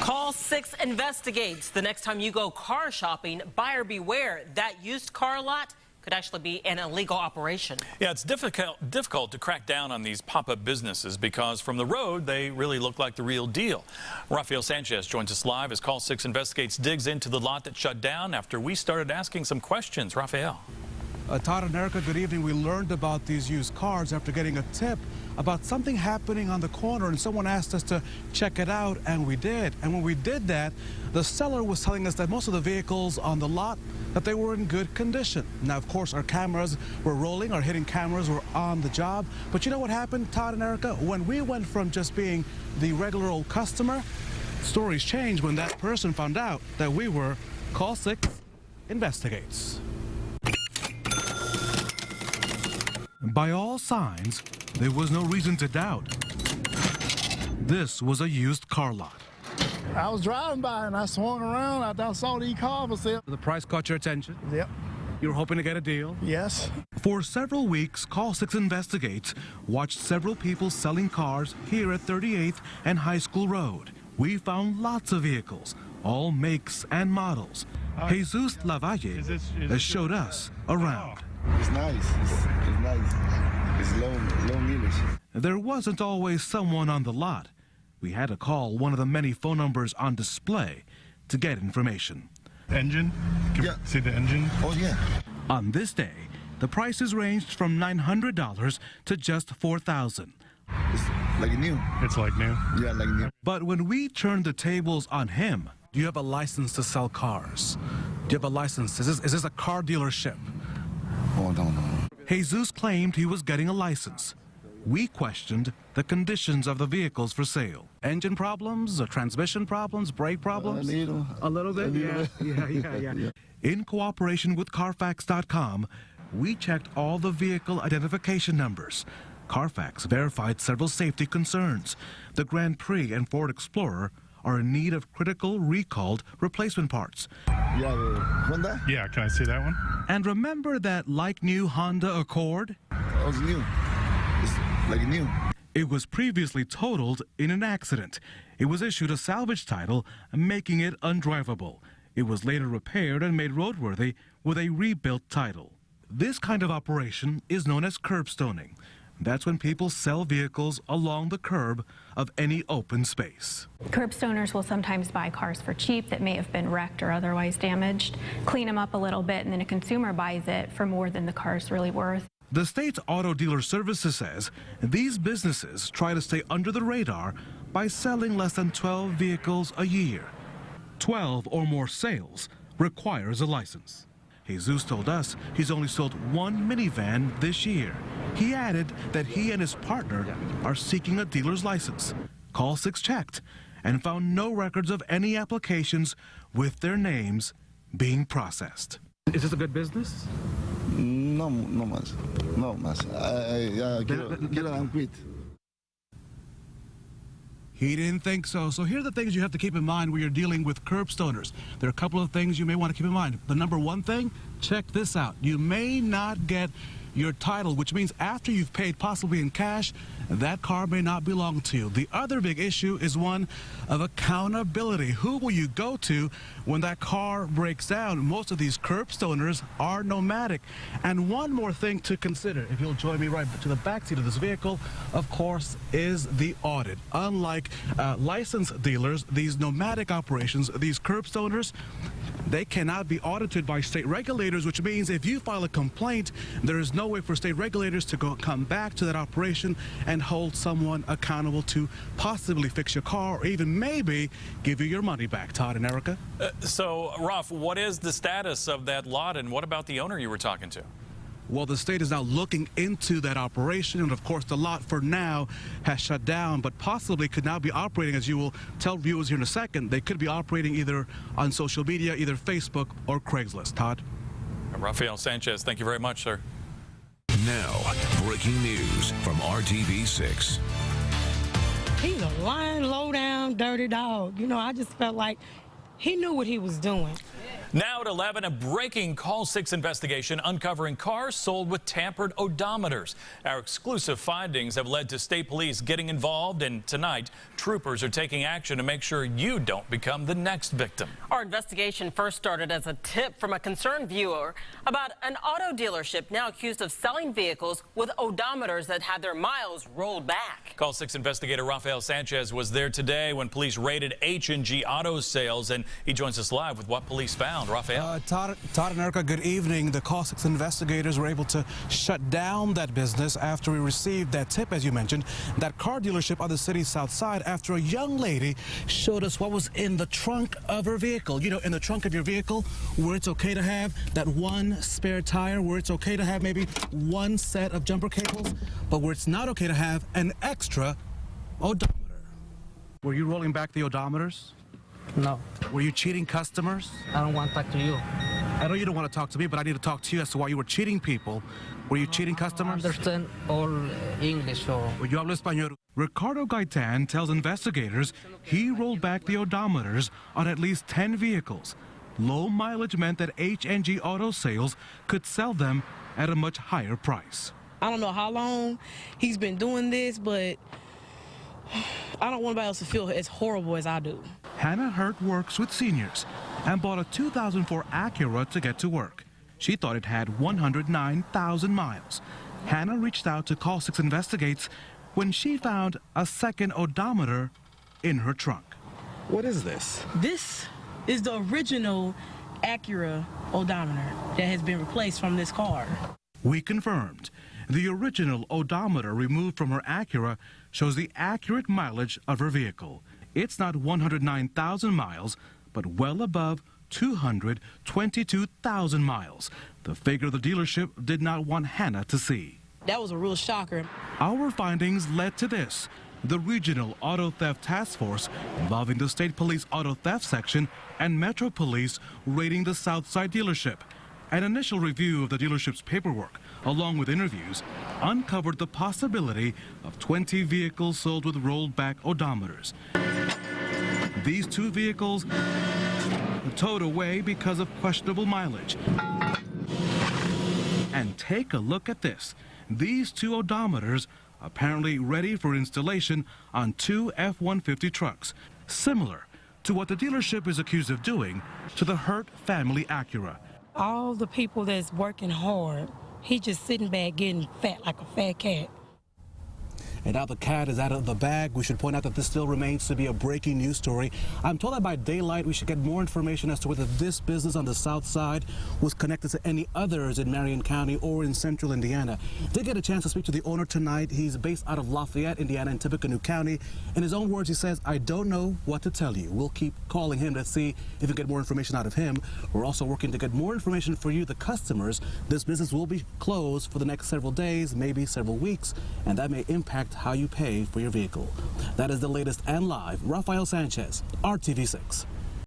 Call 6 investigates. The next time you go car shopping, buyer beware. That used car lot could actually be an illegal operation. Yeah, it's difficult to crack down on these pop-up businesses because from the road, they really look like the real deal. Rafael Sanchez joins us live as Call 6 Investigates digs into the lot that shut down after we started asking some questions. Rafael. Todd and Erica, good evening. We learned about these used cars after getting a tip about something happening on the corner, and someone asked us to check it out, and we did. And when we did that, the seller was telling us that most of the vehicles on the lot, that they were in good condition. Now, of course, our cameras were rolling, our hidden cameras were on the job. But you know what happened, Todd and Erica? When we went from just being the regular old customer, stories changed when that person found out that we were Call 6 Investigates. By all signs, there was no reason to doubt. This was a used car lot. I was driving by and I swung around. I saw the car for sale. The price caught your attention? Yep. You were hoping to get a deal? Yes. For several weeks, Call 6 Investigates watched several people selling cars here at 38th and High School Road. We found lots of vehicles, all makes and models. Jesus Lavalle showed us around. It's nice. It's nice. It's low mileage. There wasn't always someone on the lot. We had to call one of the many phone numbers on display to get information. Engine? Can we see the engine? Oh, yeah. On this day, the prices ranged from $900 to just $4,000. It's like new. It's like new? Yeah, like new. But when we turned the tables on him, do you have a license to sell cars? Do you have a license? Is this a car dealership? Oh, no. Jesus claimed he was getting a license. We questioned the conditions of the vehicles for sale. Engine problems, transmission problems, brake problems? A little bit? Yeah. In cooperation with Carfax.com, we checked all the vehicle identification numbers. Carfax verified several safety concerns. The Grand Prix and Ford Explorer are in need of critical recalled replacement parts. Yeah, Honda? Yeah, can I see that one? And remember that like-new Honda Accord? Oh, it's new. It's like new. It was previously totaled in an accident. It was issued a salvage title, making it undrivable. It was later repaired and made roadworthy with a rebuilt title. This kind of operation is known as curbstoning. That's when people sell vehicles along the curb of any open space. Curbstoners will sometimes buy cars for cheap that may have been wrecked or otherwise damaged, clean them up a little bit, and then a consumer buys it for more than the car's really worth. The state's Auto Dealer Services says these businesses try to stay under the radar by selling less than 12 vehicles a year. 12 or more sales requires a license. Jesus told us he's only sold one minivan this year. He added that he and his partner are seeking a dealer's license. Call 6 checked and found no records of any applications with their names being processed. Is this a good business? No más. No más. Quiero quit. He didn't think so. So here are the things you have to keep in mind when you're dealing with curbstoners. There are a couple of things you may want to keep in mind. The number one thing, check this out. You may not get your title, which means after you've paid possibly in cash, that car may not belong to you. The other big issue is one of accountability. Who will you go to when that car breaks down? Most of these curbstoners are nomadic. And one more thing to consider, if you'll join me right to the back seat of this vehicle, of course, is the audit. Unlike licensed dealers, these nomadic operations, these curbstoners, they cannot be audited by state regulators, which means if you file a complaint, there is no way for state regulators to come back to that operation and hold someone accountable to possibly fix your car or even maybe give you your money back. Todd and Erica? So, Ralph, what is the status of that lot, and what about the owner you were talking to? Well, the state is now looking into that operation, and of course the lot for now has shut down, but possibly could now be operating, as you will tell viewers here in a second. They could be operating either on social media, either Facebook or Craigslist. Todd? Rafael Sanchez, thank you very much, sir. Now, breaking news from RTV6. He's a lying, low-down, dirty dog. You know, I just felt like he knew what he was doing. Now at 11, a breaking Call 6 investigation uncovering cars sold with tampered odometers. Our exclusive findings have led to state police getting involved, and tonight, troopers are taking action to make sure you don't become the next victim. Our investigation first started as a tip from a concerned viewer about an auto dealership now accused of selling vehicles with odometers that had their miles rolled back. Call 6 investigator Rafael Sanchez was there today when police raided H&G Auto Sales, and he joins us live with what police found. Rafael? Todd and Erica, good evening. The Call 6 investigators were able to shut down that business after we received that tip, as you mentioned, that car dealership on the city's south side, after a young lady showed us what was in the trunk of her vehicle. You know, in the trunk of your vehicle, where it's okay to have that one spare tire, where it's okay to have maybe one set of jumper cables, but where it's not okay to have an extra odometer. Were you rolling back the odometers? No. Were you cheating customers? I don't want to talk to you. I know you don't want to talk to me, but I need to talk to you as to why you were cheating people. Were you cheating customers? I understand all English. Or... Yo hablo español. Ricardo Gaitan tells investigators he rolled back the odometers on at least 10 vehicles. Low mileage meant that H&G Auto Sales could sell them at a much higher price. I don't know how long he's been doing this, but I don't want anybody else to feel as horrible as I do. Hannah Hurt works with seniors and bought a 2004 Acura to get to work. She thought it had 109,000 miles. Hannah reached out to Call 6 Investigates when she found a second odometer in her trunk. What is this? This is the original Acura odometer that has been replaced from this car. We confirmed. The original odometer removed from her Acura shows the accurate mileage of her vehicle. It's not 109,000 miles, but well above 222,000 miles, the figure the dealership did not want Hannah to see. That was a real shocker. Our findings led to this. The Regional Auto Theft Task Force, involving the State Police Auto Theft Section and Metro Police, raiding the Southside dealership. An initial review of the dealership's paperwork, along with interviews, uncovered the possibility of 20 vehicles sold with rolled back odometers. These 2 vehicles towed away because of questionable mileage. And take a look at this. These 2 odometers apparently ready for installation on 2 F-150 trucks, similar to what the dealership is accused of doing to the Hurt family Acura. All the people that's working hard, he just sitting back getting fat like a fat cat. And now the cat is out of the bag. We should point out that this still remains to be a breaking news story. I'm told that by daylight we should get more information as to whether this business on the south side was connected to any others in Marion County or in central Indiana. Did get a chance to speak to the owner tonight. He's based out of Lafayette, Indiana, in Tippecanoe County. In his own words, he says, "I don't know what to tell you." We'll keep calling him to see if we get more information out of him. We're also working to get more information for you, the customers. This business will be closed for the next several days, maybe several weeks, and that may impact how you pay for your vehicle. That is the latest and live. Rafael Sanchez, RTV6.